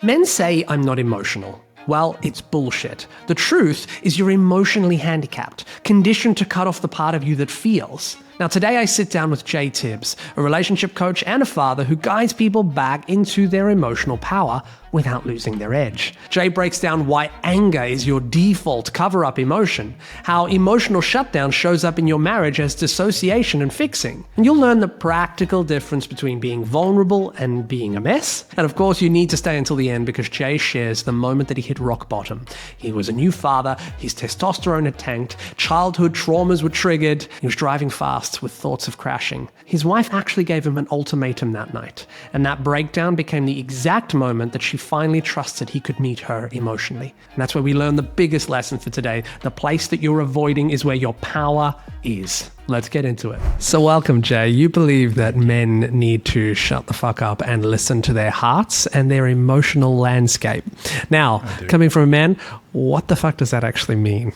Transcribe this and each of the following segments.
Men say I'm not emotional. Well, it's bullshit. The truth is you're emotionally handicapped, conditioned to cut off the part of you that feels. Now today I sit down with Jay Tibbs, a relationship coach and a father who guides people back into their emotional power without losing their edge. Jay breaks down why anger is your default cover-up emotion, how emotional shutdown shows up in your marriage as dissociation and fixing, and you'll learn the practical difference between being vulnerable and being a mess. And of course, you need to stay until the end because Jay shares the moment that he hit rock bottom. He was a new father, his testosterone had tanked, childhood traumas were triggered, he was driving fast with thoughts of crashing. His wife actually gave him an ultimatum that night, and that breakdown became the exact moment that she finally trusted he could meet her emotionally. And that's where we learn the biggest lesson for today. The place that you're avoiding is where your power is. Let's get into it. So welcome, Jay. You believe that men need to shut the fuck up and listen to their hearts and their emotional landscape. Now, coming from a man, what the fuck does that actually mean?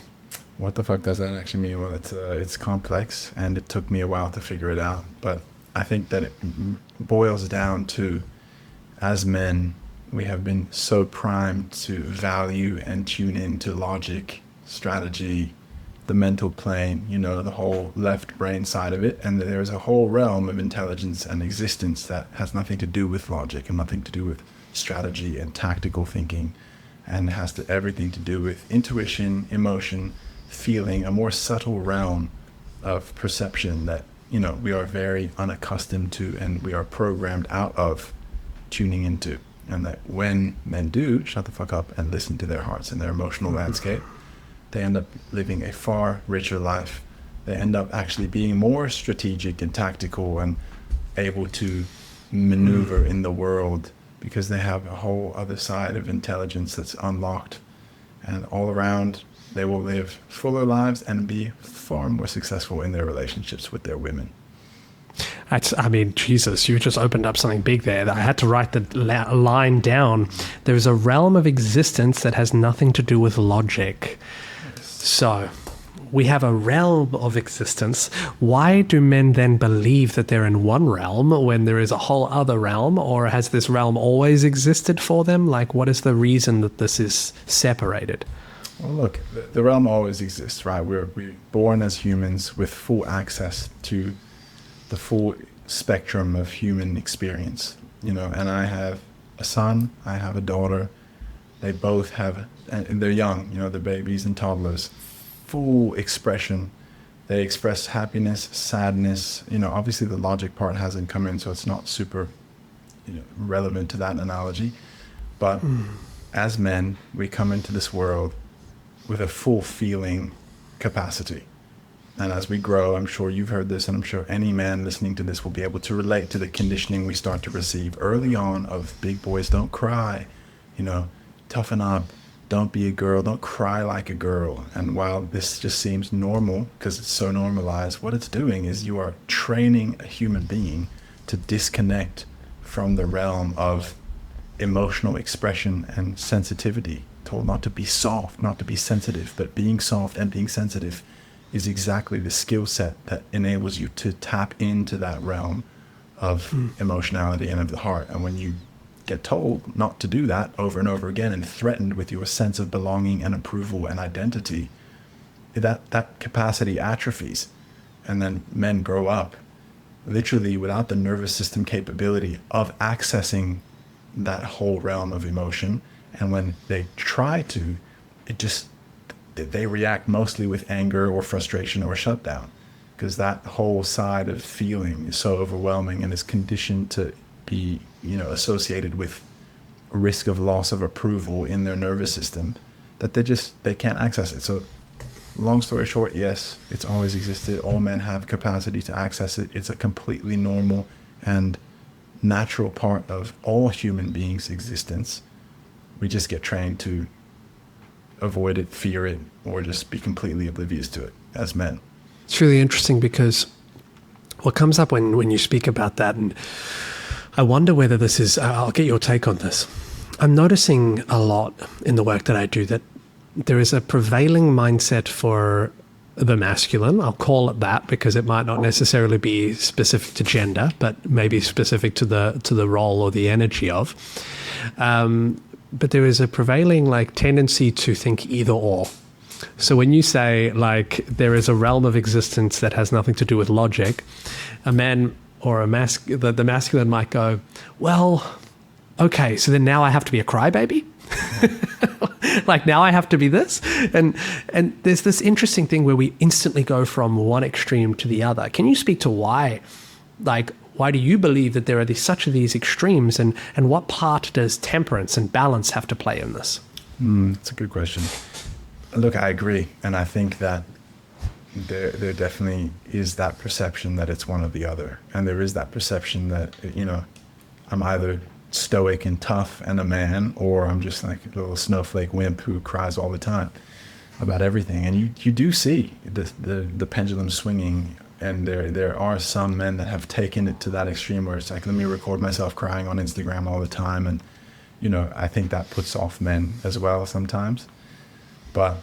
What the fuck does that actually mean? Well, it's complex, and it took me a while to figure it out. But I think that it boils down to, as men, we have been so primed to value and tune into logic, strategy, the mental plane, the whole left brain side of it. And there's a whole realm of intelligence and existence that has nothing to do with logic and nothing to do with strategy and tactical thinking, and has everything to do with intuition, emotion, feeling, a more subtle realm of perception that, we are very unaccustomed to and we are programmed out of tuning into. And that when men do shut the fuck up and listen to their hearts and their emotional landscape, they end up living a far richer life. They end up actually being more strategic and tactical and able to maneuver in the world because they have a whole other side of intelligence that's unlocked. And all around, they will live fuller lives and be far more successful in their relationships with their women. Jesus, you just opened up something big there. I had to write the line down. There's a realm of existence that has nothing to do with logic. Yes. So we have a realm of existence. Why do men then believe that they're in one realm when there is a whole other realm? Or has this realm always existed for them? Like, what is the reason that this is separated? Well, look, the realm always exists, right? We're born as humans with full access to the full spectrum of human experience, and I have a son, I have a daughter. They both have, and they're young, they're babies and toddlers, full expression. They express happiness, sadness, obviously the logic part hasn't come in, so it's not super, relevant to that analogy. But as men, we come into this world with a full feeling capacity. And as we grow, I'm sure you've heard this, and I'm sure any man listening to this will be able to relate to the conditioning we start to receive early on of big boys don't cry, toughen up, don't be a girl, don't cry like a girl. And while this just seems normal because it's so normalized, what it's doing is you are training a human being to disconnect from the realm of emotional expression and sensitivity. Told not to be soft, not to be sensitive, but being soft and being sensitive is exactly the skill set that enables you to tap into that realm of emotionality and of the heart. And when you get told not to do that over and over again and threatened with your sense of belonging and approval and identity, that capacity atrophies. And then men grow up literally without the nervous system capability of accessing that whole realm of emotion. And when they try to, they react mostly with anger or frustration or shutdown, because that whole side of feeling is so overwhelming and is conditioned to be, associated with risk of loss of approval in their nervous system that they can't access it. So long story short, yes, it's always existed. All men have capacity to access it. It's a completely normal and natural part of all human beings' existence. We just get trained to avoid it, fear it, or just be completely oblivious to it as men. It's really interesting because what comes up when you speak about that, and I wonder whether this is, I'll get your take on this. I'm noticing a lot in the work that I do that there is a prevailing mindset for the masculine. I'll call it that because it might not necessarily be specific to gender, but maybe specific to the role or the energy of. but there is a prevailing like tendency to think either or. So when you say like there is a realm of existence that has nothing to do with logic, a man or the masculine might go, well, okay, so then now I have to be a crybaby? Like now I have to be this? And there's this interesting thing where we instantly go from one extreme to the other. Can you speak to why do you believe that there are these extremes, and what part does temperance and balance have to play in this? That's a good question. Look, I agree. And I think that there definitely is that perception that it's one or the other. And there is that perception that, I'm either stoic and tough and a man, or I'm just like a little snowflake wimp who cries all the time about everything. And you do see the pendulum swinging. And there are some men that have taken it to that extreme where it's like, let me record myself crying on Instagram all the time. And, I think that puts off men as well sometimes. But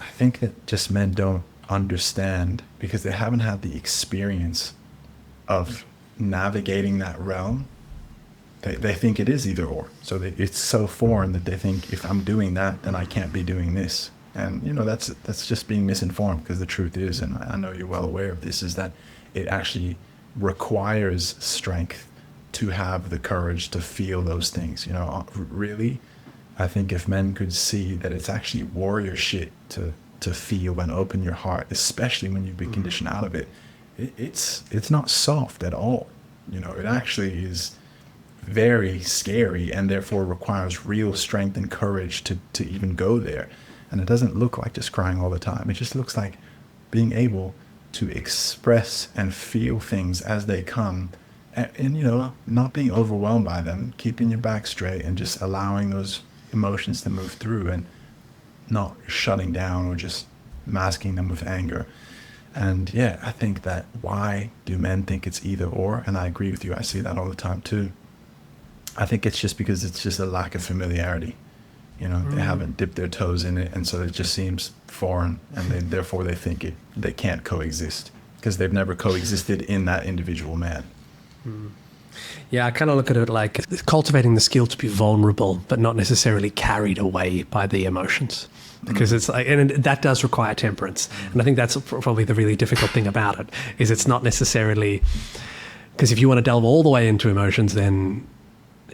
I think that just men don't understand because they haven't had the experience of navigating that realm. They think it is either or. So it's so foreign that they think if I'm doing that, then I can't be doing this. And, that's just being misinformed, because the truth is, and I know you're well aware of this, is that it actually requires strength to have the courage to feel those things. Really, I think if men could see that it's actually warrior shit to feel and open your heart, especially when you've been conditioned out of it, it's not soft at all. It actually is very scary, and therefore requires real strength and courage to even go there. And it doesn't look like just crying all the time. It just looks like being able to express and feel things as they come, and not being overwhelmed by them, keeping your back straight and just allowing those emotions to move through and not shutting down or just masking them with anger. And yeah, I think that why do men think it's either or? And I agree with you. I see that all the time too. I think it's just because it's just a lack of familiarity. They haven't dipped their toes in it, and so it just seems foreign, and therefore they think they can't coexist because they've never coexisted in that individual man. Yeah, I kind of look at it like cultivating the skill to be vulnerable, but not necessarily carried away by the emotions. Because it's like, and that does require temperance. And I think that's probably the really difficult thing about it, is it's not necessarily, because if you want to delve all the way into emotions, then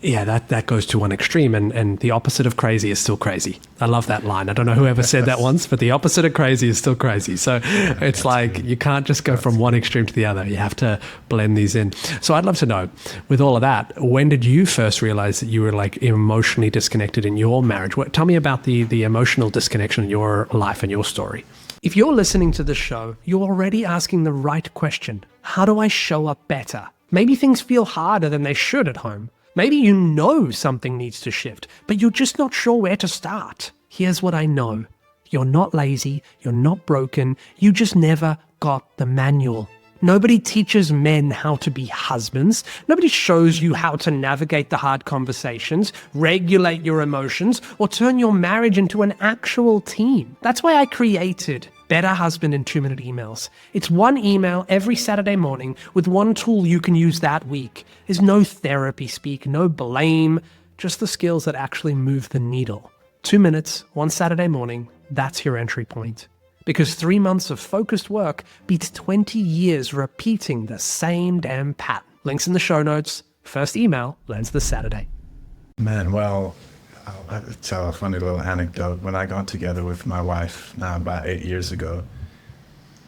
yeah, that goes to one extreme, and the opposite of crazy is still crazy. I love that line. I don't know whoever said that once, but the opposite of crazy is still crazy. So it's like you can't just go from one extreme to the other. You have to blend these in. So I'd love to know, with all of that, when did you first realize that you were like emotionally disconnected in your marriage? Tell me about the emotional disconnection in your life and your story. If you're listening to this show, you're already asking the right question. How do I show up better? Maybe things feel harder than they should at home. Maybe you know something needs to shift, but you're just not sure where to start. Here's what I know. You're not lazy, you're not broken, you just never got the manual. Nobody teaches men how to be husbands. Nobody shows you how to navigate the hard conversations, regulate your emotions, or turn your marriage into an actual team. That's why I created Better Husband in 2-Minute Emails. It's one email every Saturday morning with one tool you can use that week. There's no therapy speak, no blame, just the skills that actually move the needle. 2 minutes, one Saturday morning, that's your entry point. Because 3 months of focused work beats 20 years repeating the same damn pattern. Links in the show notes. First email lands this Saturday. Man, well, I'll tell a funny little anecdote. When I got together with my wife now about 8 years ago,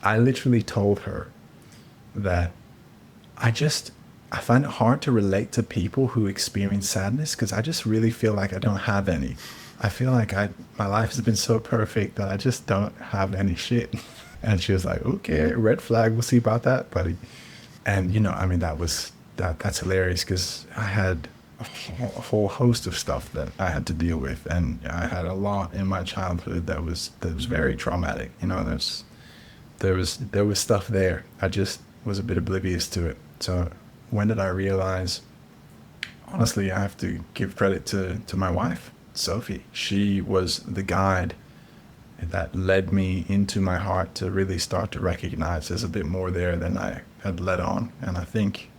I literally told her that I find it hard to relate to people who experience sadness because I just really feel like I don't have any. I feel like my life has been so perfect that I just don't have any shit. And she was like, okay, red flag, we'll see about that, buddy. And, that's hilarious because I had a whole host of stuff that I had to deal with. And I had a lot in my childhood that was very traumatic. There was stuff there. I just was a bit oblivious to it. So when did I realize? Honestly, I have to give credit to my wife, Sophie. She was the guide that led me into my heart to really start to recognize there's a bit more there than I had let on. And I think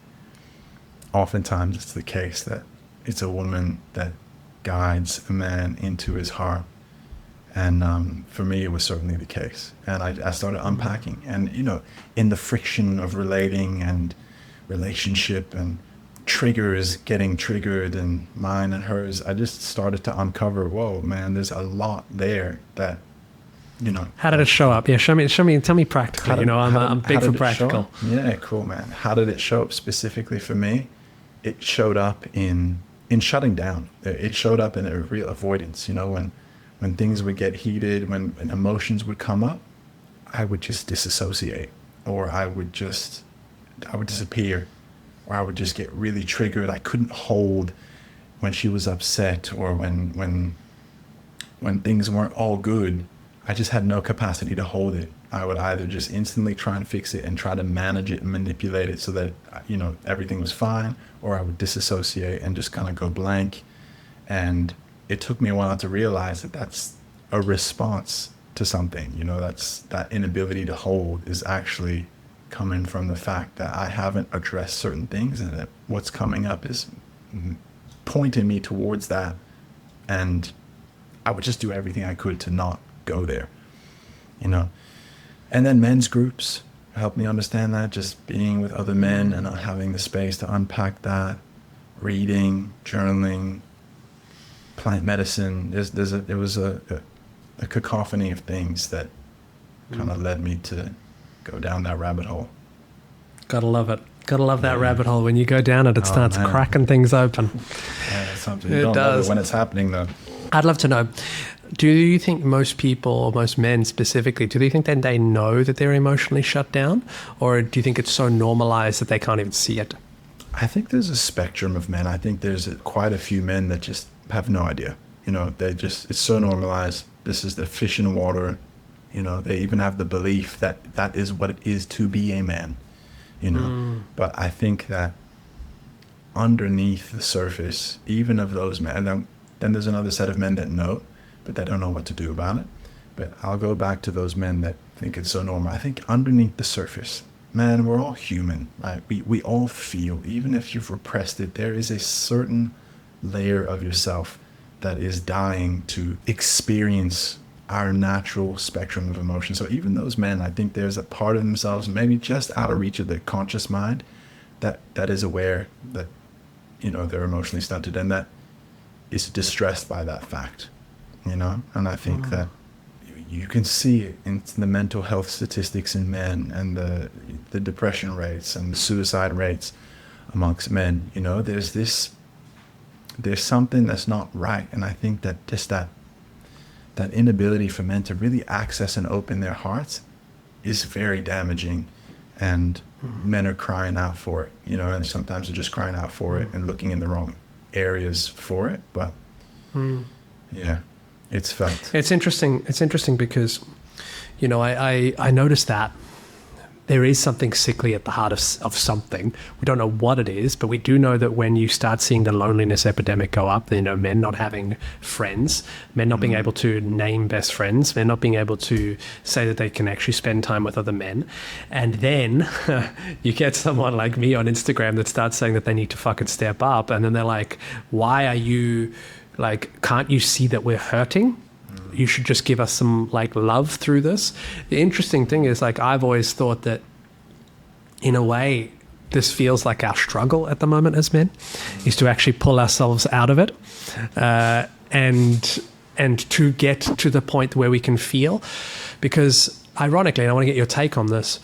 oftentimes it's the case that it's a woman that guides a man into his heart. And for me, it was certainly the case. And I started unpacking. And, you know, in the friction of relating and relationship and triggers getting triggered and mine and hers, I just started to uncover, whoa, man, there's a lot there that, you know. How did it show up? Yeah, show me, tell me practically. I'm big for practical. Yeah, cool, man. How did it show up specifically for me? It showed up in shutting down. It showed up in a real avoidance, you know, when things would get heated, when emotions would come up, I would just disassociate, or I would disappear, or I would just get really triggered. I couldn't hold when she was upset, or when things weren't all good. I just had no capacity to hold it. I would either just instantly try and fix it and try to manage it and manipulate it so that, you know, everything was fine, or I would disassociate and just kind of go blank. And it took me a while to realize that that's a response to something, you know, that inability to hold is actually coming from the fact that I haven't addressed certain things, and that what's coming up is pointing me towards that. And I would just do everything I could to not go there, you know. And then men's groups helped me understand that, just being with other men and not having the space to unpack that, reading, journaling, plant medicine. There was a cacophony of things that kind of led me to go down that rabbit hole. Gotta love it. Gotta love that rabbit hole. When you go down it, starts cracking things open. Yeah, it's something you don't love it when it's happening, though. I'd love to know, do you think most people, or most men specifically, do they think that they know that they're emotionally shut down? Or do you think it's so normalized that they can't even see it? I think there's a spectrum of men. I think there's quite a few men that just have no idea. You know, it's so normalized. This is the fish in water. You know, they even have the belief that that is what it is to be a man, you know. But I think that underneath the surface, even of those men, then there's another set of men that know, but they don't know what to do about it. But I'll go back to those men that think it's so normal. I think underneath the surface, man, we're all human, right? We all feel, even if you've repressed it, there is a certain layer of yourself that is dying to experience our natural spectrum of emotion. So even those men, I think there's a part of themselves, maybe just out of reach of the conscious mind, that is aware that, you know, they're emotionally stunted, and that is distressed by that fact, you know. And I think that you can see it in the mental health statistics in men, and the depression rates and the suicide rates amongst men. You know, there's something that's not right. And I think that just that inability for men to really access and open their hearts is very damaging, and men are crying out for it, you know. And sometimes they're just crying out for it and looking in the wrong areas for it. But yeah, it's felt. It's interesting because, you know, I noticed that there is something sickly at the heart of something. We don't know what it is, but we do know that when you start seeing the loneliness epidemic go up, you know, men not having friends, men not being able to name best friends, men not being able to say that they can actually spend time with other men. And then you get someone like me on Instagram that starts saying that they need to fucking step up. And then they're like, why are you, like, can't you see that we're hurting? You should just give us some, like, love through this. The interesting thing is, like, I've always thought that in a way this feels like our struggle at the moment as men, is to actually pull ourselves out of it, and to get to the point where we can feel. Because ironically, and I want to get your take on this,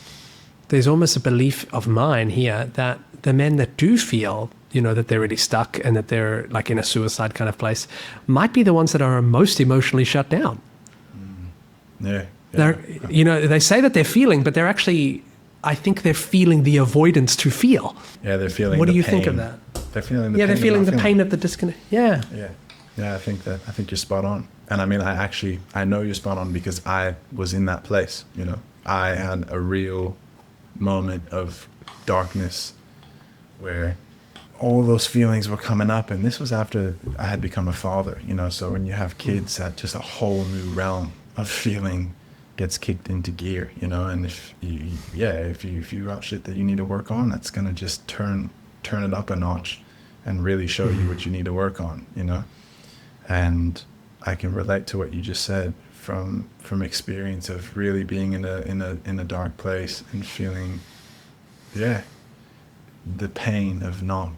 there's almost a belief of mine here that the men that do feel, you know, that they're really stuck and that they're like in a suicide kind of place, might be the ones that are most emotionally shut down. Yeah. They're, you know, they say that they're feeling, but they're actually, I think they're feeling the avoidance to feel. Yeah, they're feeling. What the do you pain. think of that? They're feeling. They're feeling the pain of the disconnect. Yeah. I think you're spot on. And I mean, I know you're spot on, because I was in that place. You know, I had a real moment of darkness where all those feelings were coming up, and this was after I had become a father, you know. So when you have kids, that just a whole new realm of feeling gets kicked into gear, you know. And if you got shit that you need to work on, that's gonna just turn it up a notch and really show you what you need to work on, you know. And I can relate to what you just said from experience of really being in a dark place and feeling, the pain of not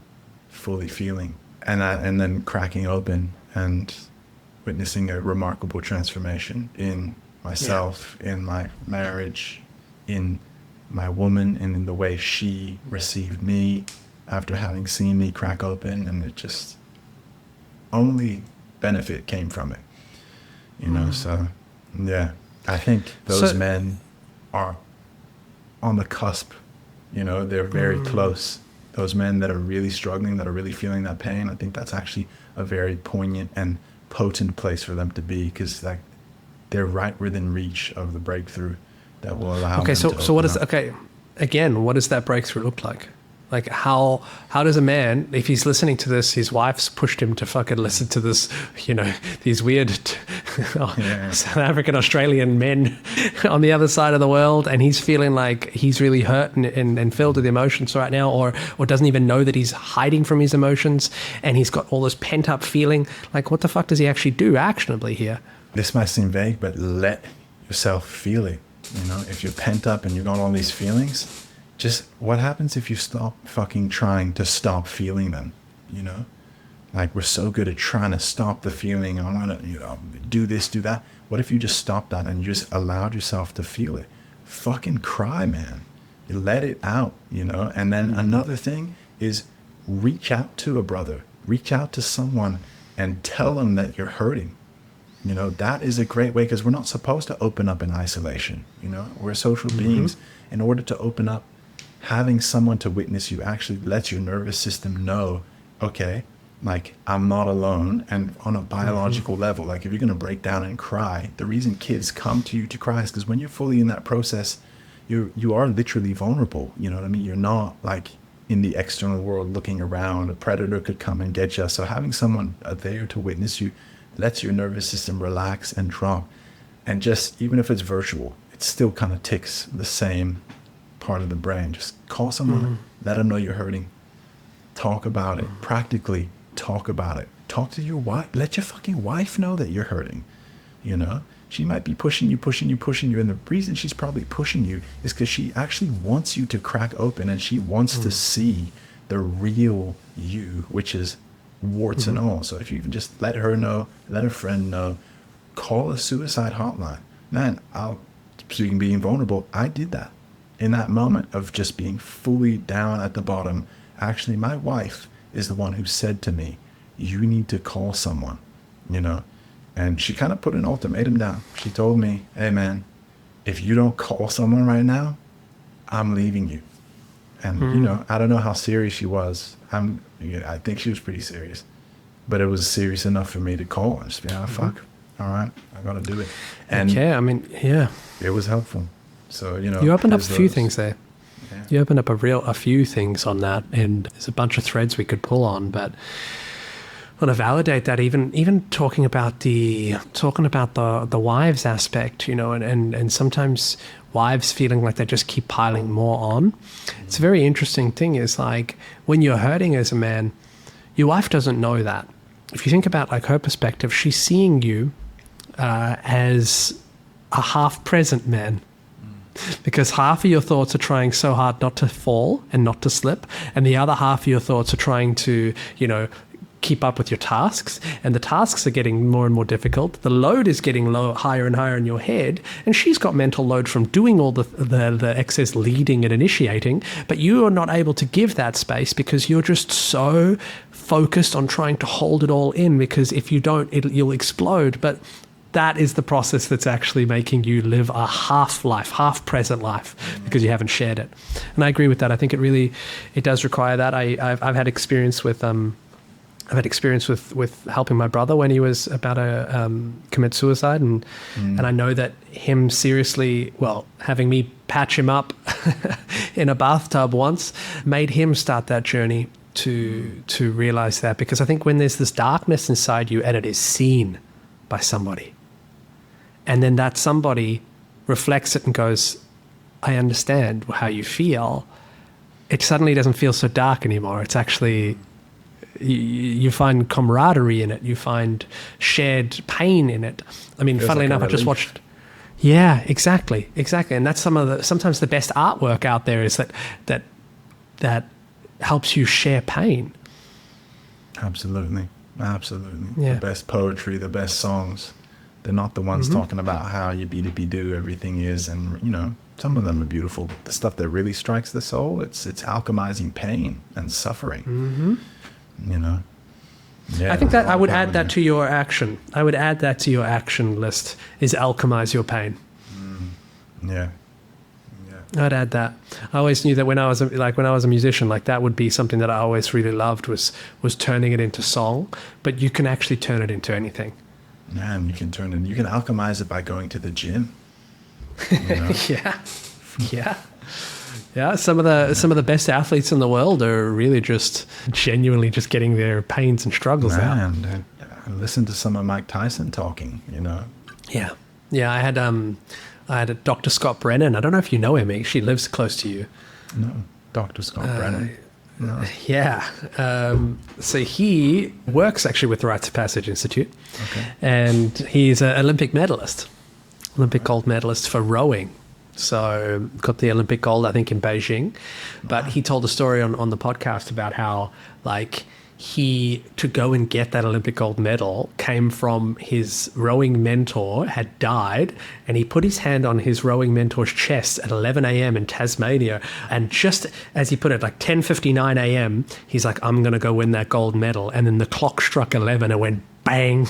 fully feeling, and then cracking open and witnessing a remarkable transformation in myself, in my marriage, in my woman, and in the way she received me after having seen me crack open. And it just only benefit came from it, so I think those men are on the cusp, they're very close. Those men that are really struggling, that are really feeling that pain, I think that's actually a very poignant and potent place for them to be, because like they're right within reach of the breakthrough that will allow them to so what is up. Again, what does that breakthrough look like? Like how does a man, if he's listening to this, his wife's pushed him to fucking listen to this, these weird South African Australian men on the other side of the world, and he's feeling like he's really hurt and filled with emotions right now, or doesn't even know that he's hiding from his emotions, and he's got all this pent up feeling. Like, what the fuck does he actually do actionably here? This might seem vague, but let yourself feel it. If you're pent up and you've got all these feelings, just what happens if you stop fucking trying to stop feeling them? Like, we're so good at trying to stop the feeling. I want to, do this, do that. What if you just stopped that and you just allowed yourself to feel it? Fucking cry, man. You let it out, And then another thing is reach out to a brother, reach out to someone and tell them that you're hurting. That is a great way, because we're not supposed to open up in isolation. We're social beings. In order to open up, having someone to witness you actually lets your nervous system know, okay, like, I'm not alone. And on a biological level, like, if you're going to break down and cry, the reason kids come to you to cry is because when you're fully in that process, you are literally vulnerable. You know what I mean? You're not like in the external world looking around. A predator could come and get you. So having someone there to witness you lets your nervous system relax and drop. And just, even if it's virtual, it still kind of ticks the same part of the brain. Just call someone, let them know you're hurting. Talk about it. Practically talk about it. Talk to your wife. Let your fucking wife know that you're hurting. She might be pushing you. And the reason she's probably pushing you is because she actually wants you to crack open, and she wants to see the real you, which is warts and all. So if you can just let her know, let a friend know, call a suicide hotline. Man, speaking being vulnerable, I did that in that moment of just being fully down at the bottom. Actually, my wife is the one who said to me, you need to call someone, and she kind of put an ultimatum down. She told me, hey man, if you don't call someone right now, I'm leaving you. And I don't know how serious she was. I think she was pretty serious, but it was serious enough for me to call and just be, fuck, all right, I gotta do it. And it was helpful. So you opened up a few things there. Yeah. You opened up a few things on that, and there's a bunch of threads we could pull on, but I want to validate that, even talking about the wives aspect, and sometimes wives feeling like they just keep piling more on. It's a very interesting thing, is like, when you're hurting as a man, your wife doesn't know that. If you think about like her perspective, she's seeing you as a half present man. Because half of your thoughts are trying so hard not to fall and not to slip, and the other half of your thoughts are trying to, keep up with your tasks, and the tasks are getting more and more difficult. The load is getting higher and higher in your head, and she's got mental load from doing all the excess leading and initiating, but you are not able to give that space because you're just so focused on trying to hold it all in, because if you don't, you'll explode. But that is the process that's actually making you live a half life, half present life, because you haven't shared it. And I agree with that. I think it does require that. I've had experience with helping my brother when he was about to commit suicide, and I know that him seriously, having me patch him up in a bathtub once made him start that journey to realize that, because I think when there's this darkness inside you and it is seen by somebody, and then that somebody reflects it and goes, I understand how you feel, it suddenly doesn't feel so dark anymore. It's actually You find camaraderie in it. You find shared pain in it. I mean, Feels funnily like a enough, I just relief. watched. Yeah, exactly. And that's sometimes the best artwork out there is that helps you share pain. Absolutely. Yeah. The best poetry, the best songs, they're not the ones talking about how you be-do everything is. And, some of them are beautiful. The stuff that really strikes the soul, it's alchemizing pain and suffering. Yeah, I think that I would add that to. to your action. I would add that to your action list is alchemize your pain. Yeah. I'd add that. I always knew that when I was a musician, like that would be something that I always really loved was turning it into song. But you can actually turn it into anything. Man, you can alchemize it by going to the gym. Yeah. Some of the best athletes in the world are really just genuinely just getting their pains and struggles out. Man, listen to some of Mike Tyson talking, Yeah. I had a Dr. Scott Brennan. I don't know if you know him. He actually lives close to you. No, Dr. Scott Brennan. No. Yeah. So he works actually with the Rites of Passage Institute. Okay. And he's an Olympic gold medalist for rowing. So got the Olympic gold, I think, in Beijing. But he told a story on the podcast about how, he, to go and get that Olympic gold medal, came from his rowing mentor had died, and he put his hand on his rowing mentor's chest at 11 a.m. in Tasmania. And just as he put it, 10:59 a.m., he's like, I'm going to go win that gold medal. And then the clock struck 11 and went bang.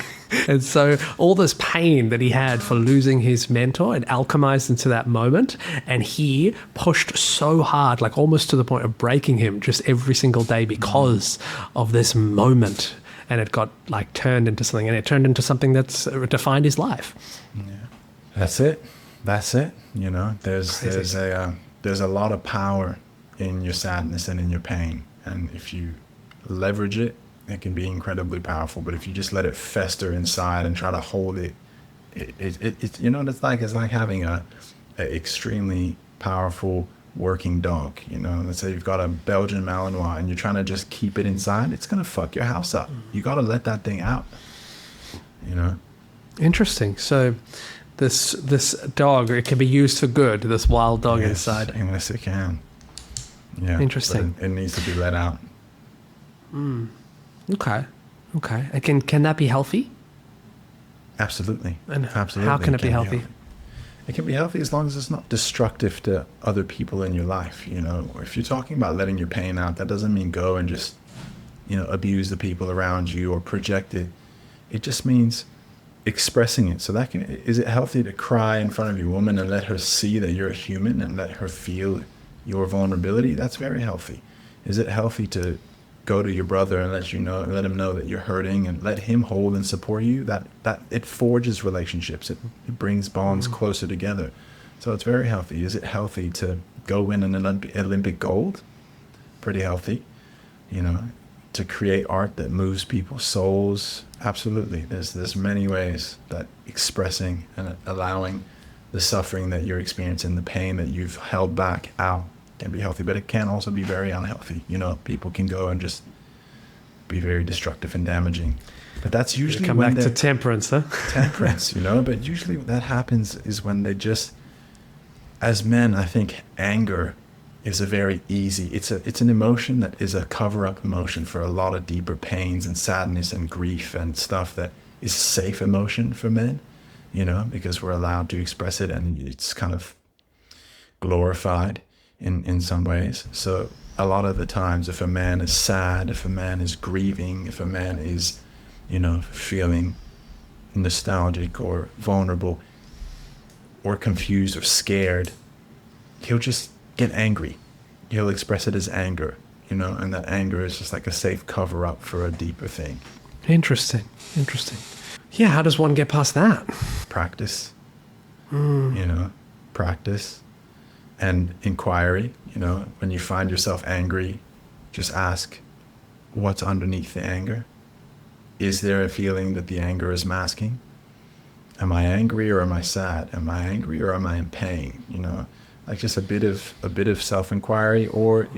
And so all this pain that he had for losing his mentor had alchemized into that moment. And he pushed so hard, almost to the point of breaking him just every single day because of this moment. And it got turned into something, and it turned into something that's defined his life. Yeah. That's it. There's a lot of power in your sadness and in your pain. And if you leverage it, it can be incredibly powerful. But if you just let it fester inside and try to hold it, it's like having a extremely powerful working dog. Let's say you've got a Belgian Malinois and you're trying to just keep it inside, it's gonna fuck your house up. You got to let that thing out. Interesting. So this dog, it can be used for good, this wild dog inside. Yes, it can. Yeah. Interesting. But it needs to be let out. Okay. And can that be healthy? Absolutely. And Absolutely. how can it be healthy? It can be healthy as long as it's not destructive to other people in your life. If you're talking about letting your pain out, that doesn't mean go and just, abuse the people around you or project it. It just means expressing it. So is it healthy to cry in front of your woman and let her see that you're a human and let her feel your vulnerability? That's very healthy. Is it healthy to go to your brother and let him know that you're hurting and let him hold and support you? That it forges relationships. It brings bonds closer together. So it's very healthy. Is it healthy to go win an Olympic gold? Pretty healthy. To create art that moves people's souls. Absolutely. There's many ways that expressing and allowing the suffering that you're experiencing, the pain that you've held back out, can be healthy, but it can also be very unhealthy. People can go and just be very destructive and damaging. But that's usually come back to temperance, huh? Temperance, but usually what that happens is when they just, as men, I think anger is a very easy, it's an emotion that is a cover-up emotion for a lot of deeper pains and sadness and grief and stuff that is safe emotion for men, because we're allowed to express it and it's kind of glorified in some ways. So a lot of the times, if a man is sad, if a man is grieving, if a man is, feeling nostalgic or vulnerable or confused or scared, he'll just get angry. He'll express it as anger, and that anger is just like a safe cover up for a deeper thing. Interesting. Yeah, how does one get past that? Practice. Practice. And inquiry, when you find yourself angry, just ask, what's underneath the anger? Is there a feeling that the anger is masking? Am I angry or am I sad? Am I angry or am I in pain? Just a bit of self-inquiry, or,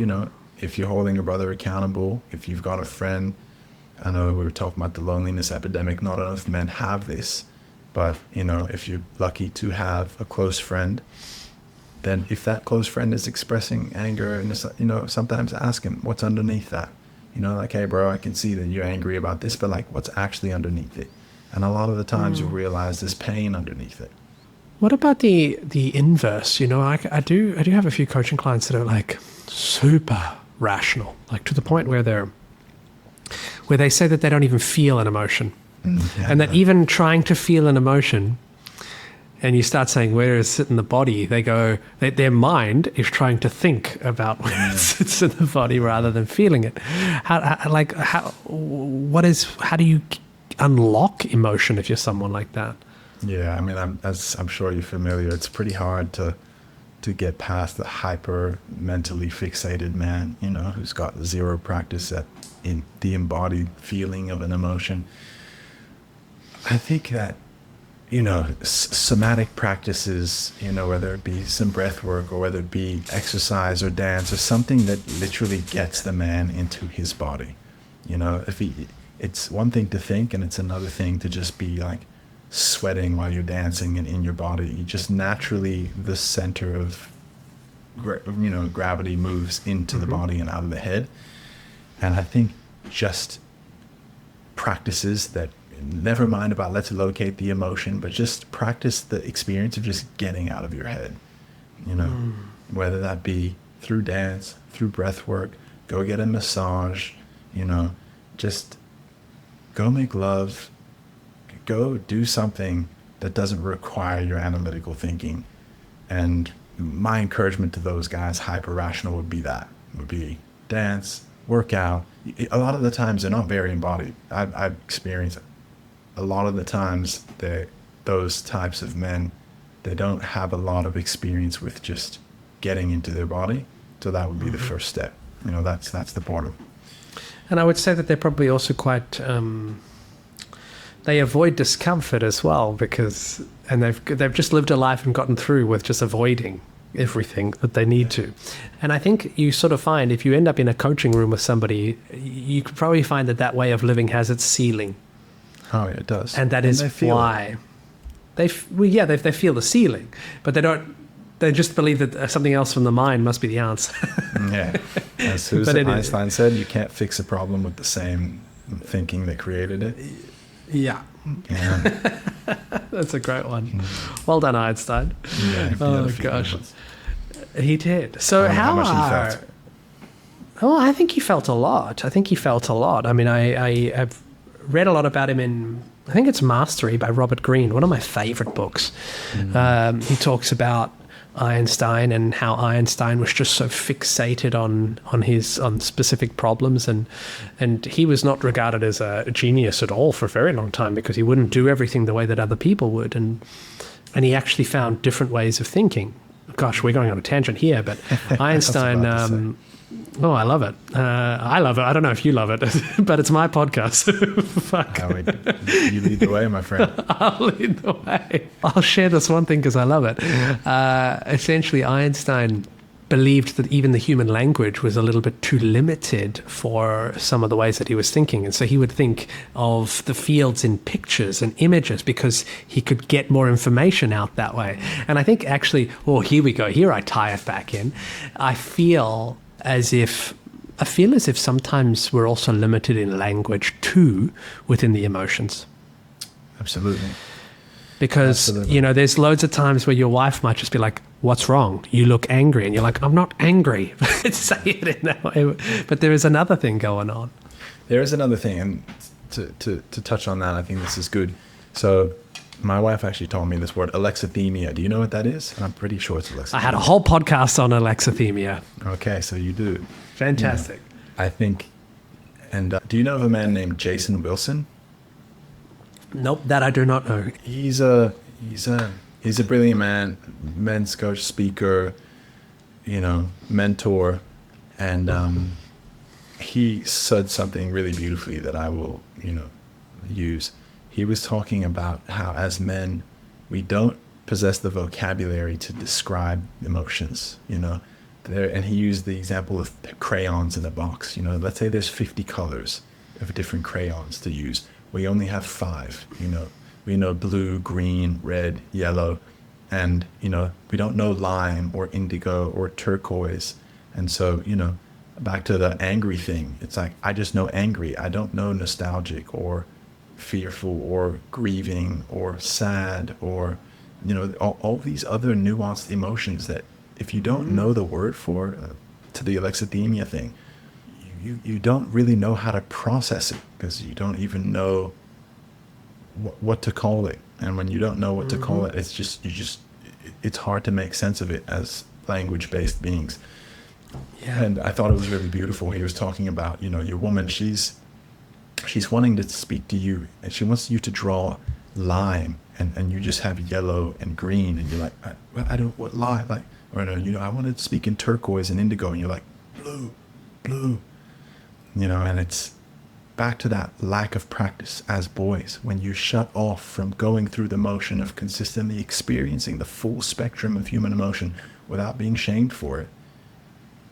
if you're holding your brother accountable, if you've got a friend I know we were talking about the loneliness epidemic. Not enough men have this, but if you're lucky to have a close friend, then if that close friend is expressing anger, and sometimes ask him what's underneath that. Like, hey, bro, I can see that you're angry about this, but like, what's actually underneath it? And a lot of the times you'll realize there's pain underneath it. What about the inverse? I do have a few coaching clients that are like super rational, like to the point where they say that they don't even feel an emotion, and that even trying to feel an emotion, and you start saying where does it sit in the body, they go their mind is trying to think about where it sits in the body rather than feeling it. How do you unlock emotion if you're someone like that? Yeah, I mean, as I'm sure you're familiar, it's pretty hard to get past the hyper mentally fixated man, who's got zero practice in the embodied feeling of an emotion. I think that, somatic practices, whether it be some breath work or whether it be exercise or dance or something that literally gets the man into his body. It's one thing to think, and it's another thing to just be like sweating while you're dancing and in your body. You just naturally, the center of gravity moves into the body and out of the head. And I think just practices that, never mind about let's locate the emotion, but just practice the experience of just getting out of your head, whether that be through dance, through breath work, go get a massage, just go make love, go do something that doesn't require your analytical thinking. And my encouragement to those guys, hyper rational, would be dance, workout. A lot of the times they're not very embodied. I've experienced a lot of the times those types of men, they don't have a lot of experience with just getting into their body. So that would be the first step. That's the bottom. And I would say that they're probably also quite they avoid discomfort as well, because they've just lived a life and gotten through with just avoiding everything that they need to. And I think you sort of find, if you end up in a coaching room with somebody, you could probably find that way of living has its ceiling. Oh, yeah, it does. And that is why they feel the ceiling, but they just believe that something else from the mind must be the answer. Yeah. As Einstein said, you can't fix a problem with the same thinking that created it. Yeah. That's a great one. Well done, Einstein. Yeah, oh gosh, he did. So how much he felt? Oh, I think he felt a lot. I mean, I've read a lot about him in, I think it's Mastery by Robert Greene, one of my favorite books. He talks about Einstein and how Einstein was just so fixated on specific problems, and he was not regarded as a genius at all for a very long time, because he wouldn't do everything the way that other people would, and he actually found different ways of thinking. Gosh, we're going on a tangent here, but Einstein. Oh, I love it. I love it. I don't know if you love it, but it's my podcast. Fuck. You lead the way, my friend. I'll lead the way. I'll share this one thing because I love it. Essentially, Einstein believed that even the human language was a little bit too limited for some of the ways that he was thinking. And so he would think of the fields in pictures and images because he could get more information out that way. And I think actually, here we go. Here I tie it back in. I feel as if sometimes we're also limited in language too within the emotions. Absolutely. Because, there's loads of times where your wife might just be like, what's wrong? You look angry. And you're like, I'm not angry. Say it in that way. But there is another thing going on. There is another thing. And to touch on that, I think this is good. So my wife actually told me this word, alexithymia. Do you know what that is? And I'm pretty sure it's alexithymia. I had a whole podcast on alexithymia. Okay, so you do. Fantastic. I think, and do you know of a man named Jason Wilson? Nope, that I do not know. He's a brilliant man, men's coach, speaker, mentor, and he said something really beautifully that I will, use. He was talking about how as men, we don't possess the vocabulary to describe emotions, and he used the example of crayons in a box. Let's say there's 50 colors. of different crayons to use. We only have 5, you know. We know blue, green, red, yellow, and, you know, we don't know lime or indigo or turquoise. And so, you know, back to the angry thing, it's like, I just know angry. I don't know nostalgic or fearful or grieving or sad or, you know, all these other nuanced emotions that if you don't know the word for, to the alexithymia thing, you don't really know how to process it because you don't even know what to call it. And when you don't know what to call it, it's hard to make sense of it as language-based beings. Yeah. And I thought it was really beautiful. He was talking about, you know, your woman, she's wanting to speak to you and she wants you to draw lime and you just have yellow and green and you're like, I don't, what lime? Like, or no, you know, I wanted to speak in turquoise and indigo and you're like, blue, you know, and it's back to that lack of practice as boys. When you shut off from going through the motion of consistently experiencing the full spectrum of human emotion without being shamed for it,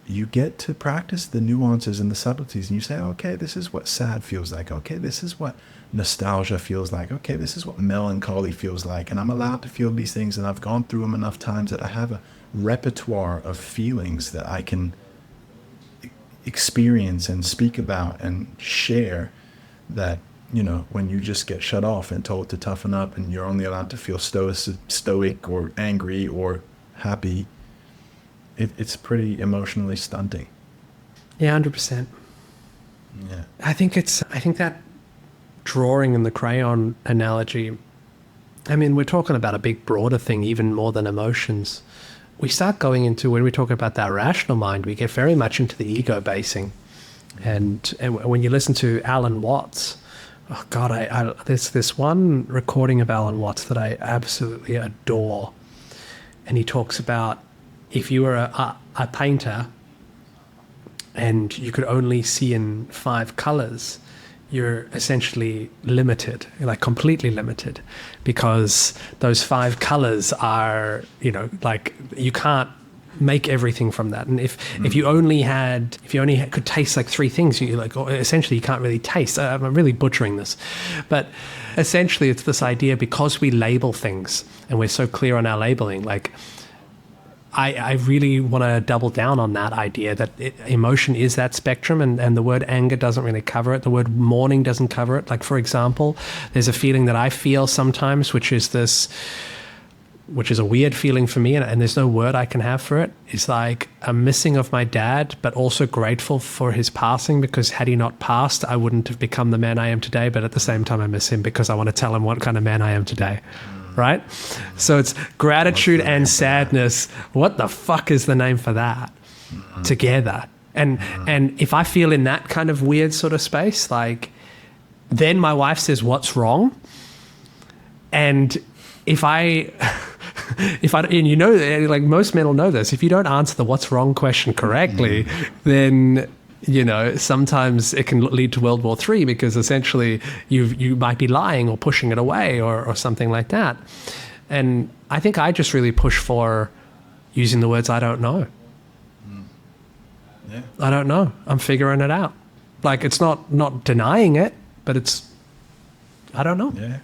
you get to practice the nuances and the subtleties, and you say, okay, this is what sad feels like. Okay, this is what nostalgia feels like. Okay, this is what melancholy feels like. And I'm allowed to feel these things, and I've gone through them enough times that I have a repertoire of feelings that I can experience and speak about and share, that, you know, when you just get shut off and told to toughen up and you're only allowed to feel stoic or angry or happy, it's pretty emotionally stunting. Yeah, 100%. Yeah. I think that drawing in the crayon analogy, I mean, we're talking about a big broader thing, even more than emotions. We start going into, when we talk about that rational mind, we get very much into the ego basing. And when you listen to Alan Watts, oh God, there's this one recording of Alan Watts that I absolutely adore. And he talks about, if you were a painter and you could only see in 5 colors, you're essentially limited, like completely limited, because those 5 colors are, you know, like you can't make everything from that. And if you only could taste like 3 things, you like, or essentially you can't really taste. I'm really butchering this, but essentially it's this idea, because we label things and we're so clear on our labeling, like I really want to double down on that idea that emotion is that spectrum, and the word anger doesn't really cover it. The word mourning doesn't cover it. Like, for example, there's a feeling that I feel sometimes, which is a weird feeling for me, and there's no word I can have for it. It's like I'm missing of my dad, but also grateful for his passing, because had he not passed, I wouldn't have become the man I am today. But at the same time, I miss him because I want to tell him what kind of man I am today. Right? So it's gratitude and sadness. What the fuck is the name for that? Together. And if I feel in that kind of weird sort of space, like, then my wife says, what's wrong? And if I, and you know, like most men will know this, if you don't answer the what's wrong question correctly, then, you know, sometimes it can lead to World War III, because essentially you might be lying or pushing it away or something like that. And I think I just really push for using the words, I don't know. Yeah. I don't know. I'm figuring it out. Like, it's not denying it, but it's, I don't know. Yeah.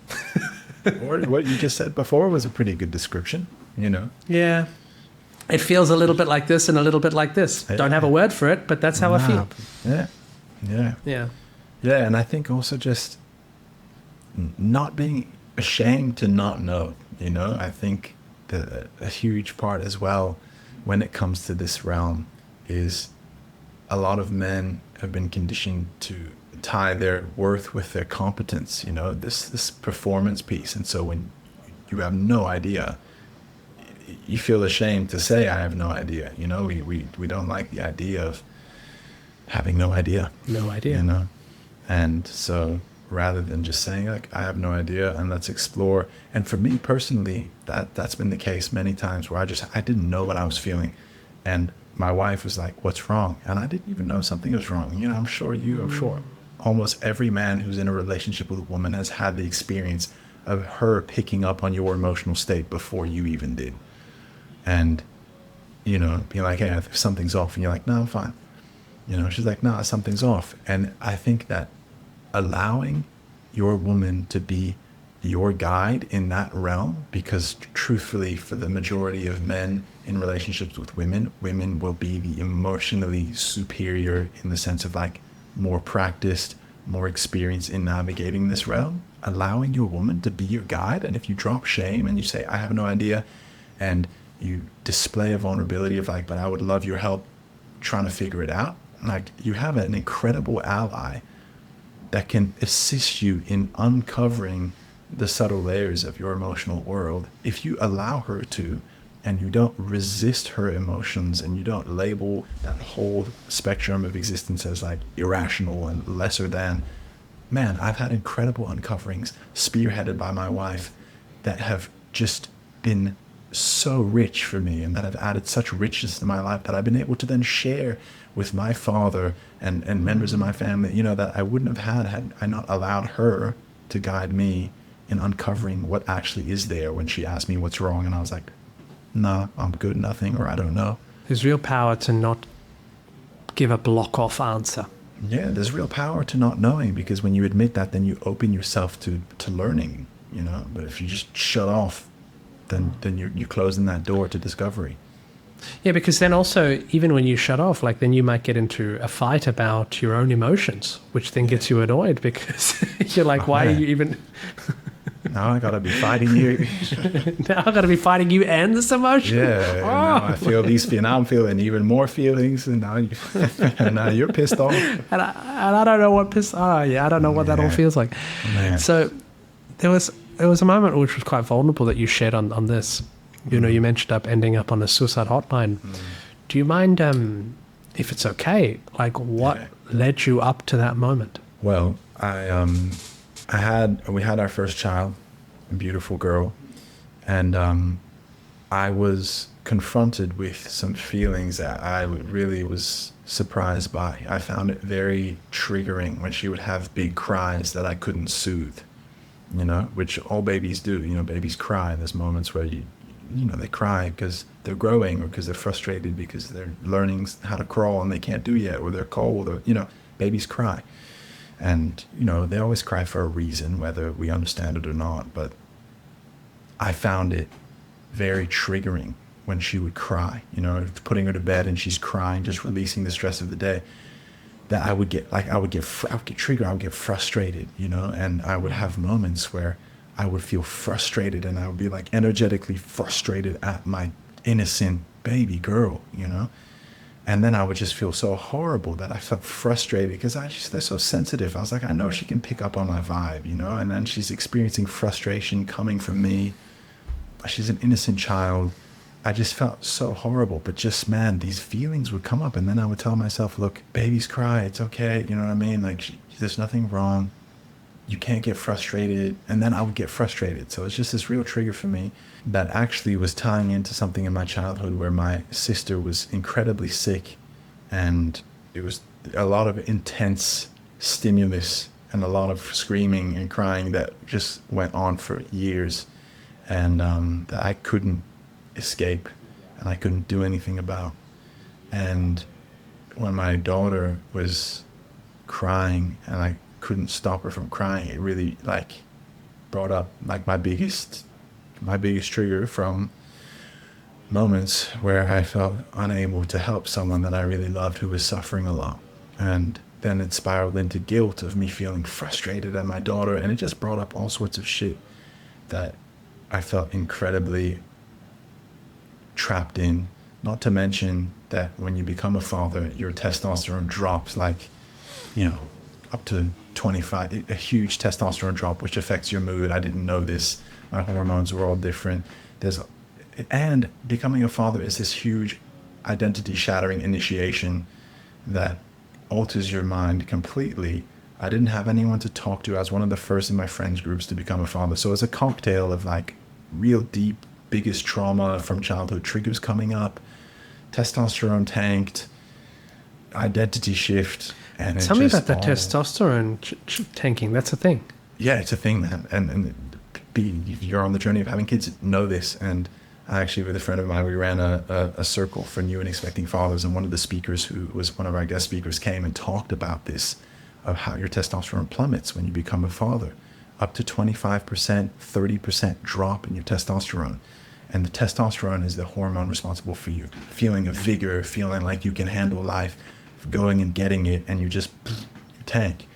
Or what you just said before was a pretty good description, you know? Yeah. It feels a little bit like this and a little bit like this. Don't have a word for it, but that's how I feel. Yeah. Yeah. Yeah. Yeah, and I think also just not being ashamed to not know, you know? I think a huge part as well when it comes to this realm is a lot of men have been conditioned to tie their worth with their competence, you know, this performance piece. And so when you have no idea, you feel ashamed to say, I have no idea. You know, we don't like the idea of having no idea. No idea. You know? And so rather than just saying, like, I have no idea and let's explore. And for me personally, that's been the case many times where I didn't know what I was feeling. And my wife was like, what's wrong? And I didn't even know something was wrong. You know, I'm sure almost every man who's in a relationship with a woman has had the experience of her picking up on your emotional state before you even did. And, you know, being like, hey, something's off. And you're like, no, I'm fine. You know, she's like, no, something's off. And I think that allowing your woman to be your guide in that realm, because truthfully, for the majority of men in relationships with women, women will be the emotionally superior in the sense of like more practiced, more experienced in navigating this realm. Allowing your woman to be your guide, and if you drop shame and you say, I have no idea, and you display a vulnerability of like, but I would love your help trying to figure it out, like you have an incredible ally that can assist you in uncovering the subtle layers of your emotional world. If you allow her to, and you don't resist her emotions, and you don't label that whole spectrum of existence as like irrational and lesser than, man, I've had incredible uncoverings spearheaded by my wife that have just been so rich for me, and that have added such richness to my life that I've been able to then share with my father and members of my family, you know, that I wouldn't have had I not allowed her to guide me in uncovering what actually is there when she asked me what's wrong. And I was like, nah, I'm good, nothing, or I don't know. There's real power to not give a block-off answer. Yeah, there's real power to not knowing, because when you admit that, then you open yourself to learning, you know. But if you just shut off, then you're closing that door to discovery. Yeah, because then also, even when you shut off, like then you might get into a fight about your own emotions, which then gets you annoyed because you're like, why are you even... Now I gotta be fighting you. Now I gotta be fighting you and this emotion. Yeah, now I feel these feelings. Now I'm feeling even more feelings, and now you're pissed off. And I don't know what pissed. Oh yeah, I don't know what that all feels like. Man. So there was a moment which was quite vulnerable that you shared on this. You know, you mentioned ending up on a suicide hotline. Do you mind, if it's okay, like what led you up to that moment? Well, we had our first child, a beautiful girl, and I was confronted with some feelings that I really was surprised by. I found it very triggering when she would have big cries that I couldn't soothe, you know, which all babies do. You know, babies cry. There's moments where you know, they cry because they're growing, or because they're frustrated because they're learning how to crawl and they can't do yet, or they're cold, or, you know, babies cry. And, you know, they always cry for a reason, whether we understand it or not. But I found it very triggering when she would cry, you know, putting her to bed and she's crying, just releasing the stress of the day, that I would get triggered, I would get frustrated, you know, and I would have moments where I would feel frustrated, and I would be like energetically frustrated at my innocent baby girl, you know. And then I would just feel so horrible that I felt frustrated, because they're so sensitive. I was like, I know she can pick up on my vibe, you know. And then she's experiencing frustration coming from me. She's an innocent child. I just felt so horrible. But just, man, these feelings would come up, and then I would tell myself, look, babies cry, it's okay, you know what I mean? Like, there's nothing wrong. You can't get frustrated. And then I would get frustrated. So it's just this real trigger for me that actually was tying into something in my childhood where my sister was incredibly sick, and it was a lot of intense stimulus and a lot of screaming and crying that just went on for years, and that I couldn't escape and I couldn't do anything about. And when my daughter was crying and I couldn't stop her from crying, it really like brought up like my biggest trigger from moments where I felt unable to help someone that I really loved who was suffering a lot. And then it spiraled into guilt of me feeling frustrated at my daughter, and it just brought up all sorts of shit that I felt incredibly trapped in. Not to mention that when you become a father, your testosterone drops like, you know, up to 25, a huge testosterone drop, which affects your mood. I didn't know this. My hormones were all different. And becoming a father is this huge identity shattering initiation that alters your mind completely. I didn't have anyone to talk to. I was one of the first in my friends groups to become a father. So it's a cocktail of like real deep, biggest trauma from childhood triggers coming up, testosterone tanked, identity shift. And tell me about the testosterone tanking. That's a thing. Yeah, it's a thing, man. And if you're on the journey of having kids, know this. And actually, with a friend of mine, we ran a circle for new and expecting fathers, and one of the speakers, who was one of our guest speakers, came and talked about this of how your testosterone plummets when you become a father. Up to 25%, 30% drop in your testosterone. And the testosterone is the hormone responsible for you feeling of vigor, feeling like you can handle life, going and getting it, and you just tank.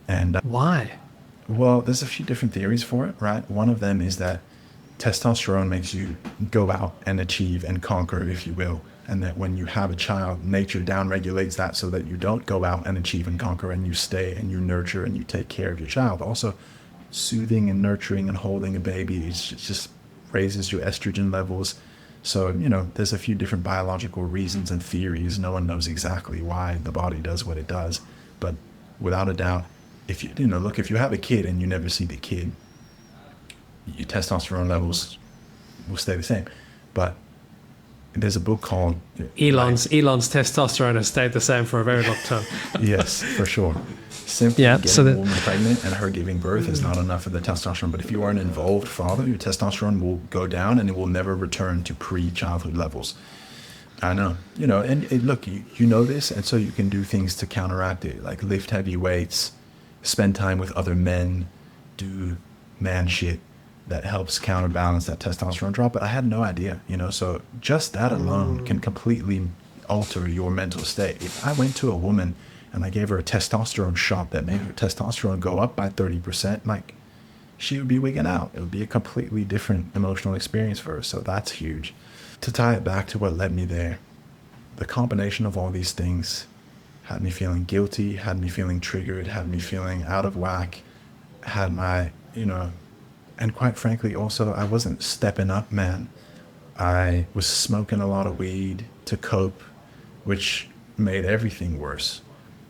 And Why? well, there's a few different theories for it, right? One of them is that testosterone makes you go out and achieve and conquer, if you will. And that when you have a child, nature downregulates that so that you don't go out and achieve and conquer, and you stay and you nurture and you take care of your child. Also, soothing and nurturing and holding a baby just raises your estrogen levels. So, there's a few different biological reasons and theories. No one knows exactly why the body does what it does. But without a doubt, if you have a kid and you never see the kid, your testosterone levels will stay the same. But there's a book called Elon's testosterone has stayed the same for a very long time. Yes, for sure. Simply getting a woman pregnant and her giving birth is not enough of the testosterone. But if you are an involved father, your testosterone will go down and it will never return to pre-childhood levels. I know, and look, you know this, and so you can do things to counteract it, like lift heavy weights, spend time with other men, do man shit that helps counterbalance that testosterone drop. But I had no idea, so just that alone can completely alter your mental state. If I went to a woman and I gave her a testosterone shot that made her testosterone go up by 30%, like, she would be wigging out. It would be a completely different emotional experience for her. So that's huge. To tie it back to what led me there, the combination of all these things had me feeling guilty, had me feeling triggered, had me feeling out of whack, had my, and quite frankly, also, I wasn't stepping up, man. I was smoking a lot of weed to cope, which made everything worse.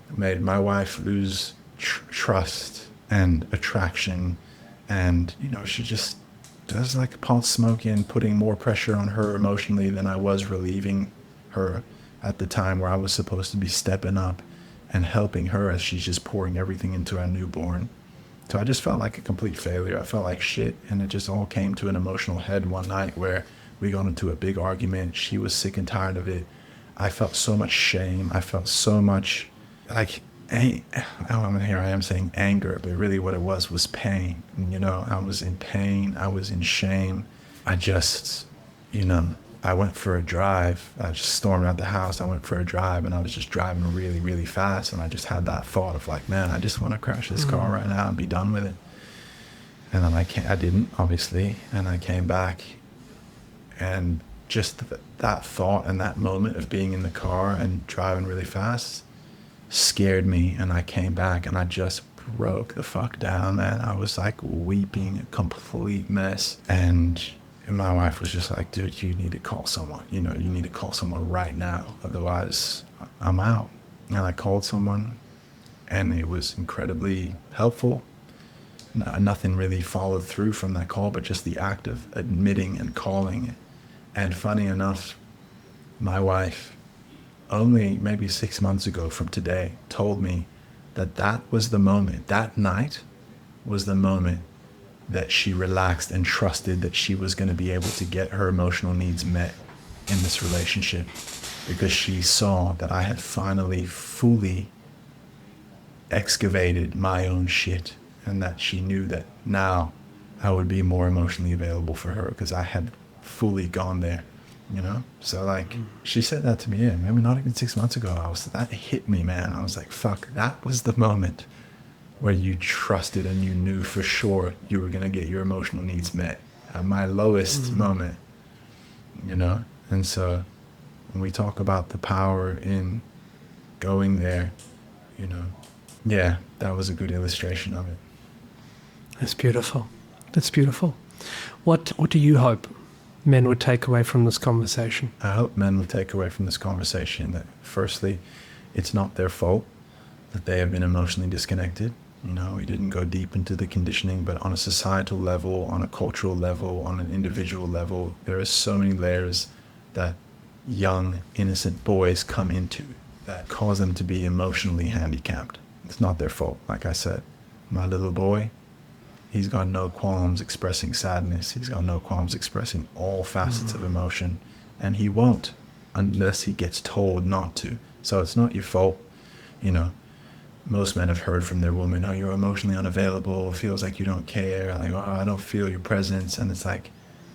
It made my wife lose trust and attraction. And, she just does like pot smoking, putting more pressure on her emotionally than I was relieving her at the time where I was supposed to be stepping up and helping her as she's just pouring everything into our newborn. So I just felt like a complete failure. I felt like shit. And it just all came to an emotional head one night where we got into a big argument. She was sick and tired of it. I felt so much shame. I felt so much like, here I am saying anger, but really what it was pain. I was in pain. I was in shame. I just, I went for a drive. I just stormed out the house. I went for a drive, and I was just driving really, really fast. And I just had that thought of like, man, I just want to crash this car right now and be done with it. And then I didn't, obviously. And I came back, and just that thought and that moment of being in the car and driving really fast scared me. And I came back and I just broke the fuck down, man. I was like weeping, a complete mess. And my wife was just like, dude, you need to call someone. You need to call someone right now. Otherwise, I'm out. And I called someone, and it was incredibly helpful. Nothing really followed through from that call, but just the act of admitting and calling. And funny enough, my wife, only maybe 6 months ago from today, told me that was the moment, that night was the moment that she relaxed and trusted that she was going to be able to get her emotional needs met in this relationship, because she saw that I had finally fully excavated my own shit, and that she knew that now I would be more emotionally available for her because I had fully gone there, So like, she said that to me, maybe not even 6 months ago. That hit me, man. I was like, fuck, that was the moment where you trusted and you knew for sure you were going to get your emotional needs met at my lowest moment, And so when we talk about the power in going there, yeah, that was a good illustration of it. That's beautiful. That's beautiful. What do you hope men would take away from this conversation? I hope men would take away from this conversation that, firstly, it's not their fault that they have been emotionally disconnected. We didn't go deep into the conditioning, but on a societal level, on a cultural level, on an individual level, there are so many layers that young, innocent boys come into that cause them to be emotionally handicapped. It's not their fault. Like I said, my little boy, he's got no qualms expressing sadness. He's got no qualms expressing all facets of emotion, and he won't unless he gets told not to. So it's not your fault, most men have heard from their woman, oh, you're emotionally unavailable, it feels like you don't care, like, oh, I don't feel your presence. And it's like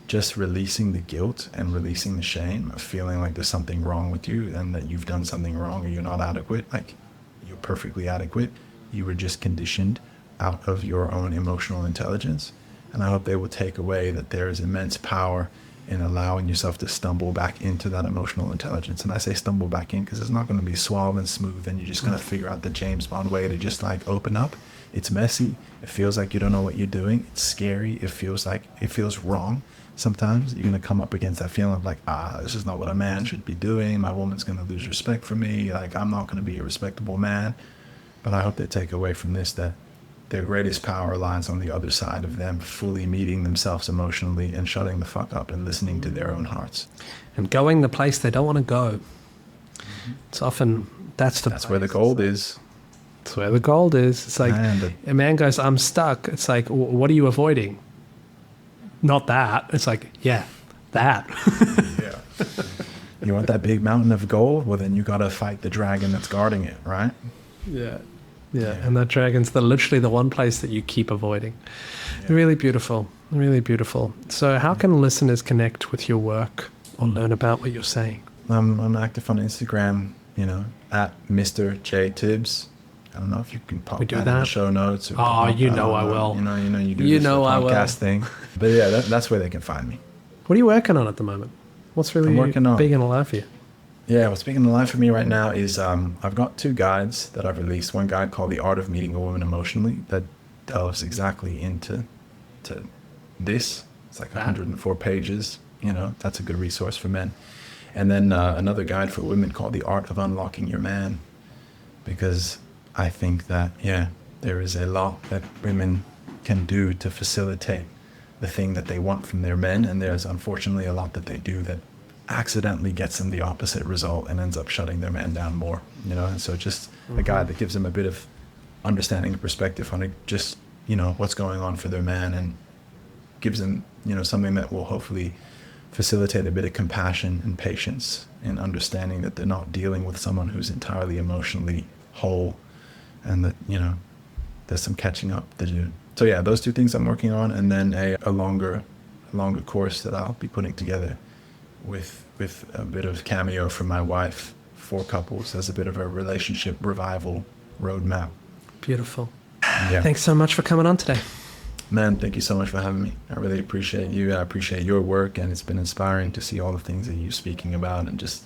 just releasing the guilt and releasing the shame of feeling like there's something wrong with you and that you've done something wrong or you're not adequate. Like, you're perfectly adequate. You were just conditioned out of your own emotional intelligence. And I hope they will take away that there is immense power in allowing yourself to stumble back into that emotional intelligence. And I say stumble back in because it's not going to be suave and smooth and you're just going to figure out the James Bond way to just like open up. It's messy. It feels like you don't know what you're doing. It's scary. It feels wrong. Sometimes you're going to come up against that feeling of like, this is not what a man should be doing. My woman's going to lose respect for me. Like, I'm not going to be a respectable man. But I hope they take away from this that their greatest power lies on the other side of them fully meeting themselves emotionally and shutting the fuck up and listening to their own hearts. And going the place they don't want to go. It's often, that's where the gold is. That's where the gold is. It's like, a man goes, I'm stuck. It's like, what are you avoiding? Not that. It's like, yeah, that. Yeah. You want that big mountain of gold? Well, then you got to fight the dragon that's guarding it, right? Yeah. Yeah, and that dragon's literally the one place that you keep avoiding. Yeah. Really beautiful, really beautiful. So how can listeners connect with your work or learn about what you're saying? I'm active on Instagram, at Mr. Jay Tibbs. I don't know if you can pop that in the show notes. Or I will. You do this podcast thing. But yeah, that's where they can find me. What are you working on at the moment? What's really big in life for you? Yeah, what's big in the life for me right now is I've got 2 guides that I've released. One guide called The Art of Meeting a Woman Emotionally that delves exactly into this. It's like 104 pages. That's a good resource for men. And then another guide for women called The Art of Unlocking Your Man, because I think that, there is a lot that women can do to facilitate the thing that they want from their men. And there's unfortunately a lot that they do that accidentally gets them the opposite result and ends up shutting their man down more, and so just a guide that gives them a bit of understanding and perspective on just what's going on for their man, and gives them something that will hopefully facilitate a bit of compassion and patience and understanding that they're not dealing with someone who's entirely emotionally whole, and that there's some catching up to do. So yeah, those 2 things I'm working on, and then a longer course that I'll be putting together with a bit of cameo from my wife for couples as a bit of a relationship revival roadmap. Beautiful. Yeah. Thanks so much for coming on today. Man, thank you so much for having me. I really appreciate you. I appreciate your work, and it's been inspiring to see all the things that you're speaking about and just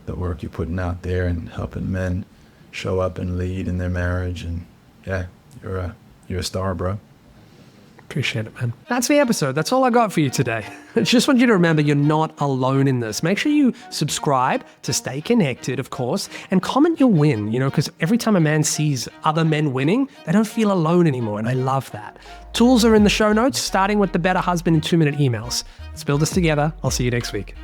the work you're putting out there and helping men show up and lead in their marriage. And yeah, you're a star, bro. Appreciate it, man. That's the episode. That's all I got for you today. I just want you to remember you're not alone in this. Make sure you subscribe to stay connected, of course, and comment your win, because every time a man sees other men winning, they don't feel alone anymore, and I love that. Tools are in the show notes, starting with the Better Husband in 2-minute emails. Let's build this together. I'll see you next week.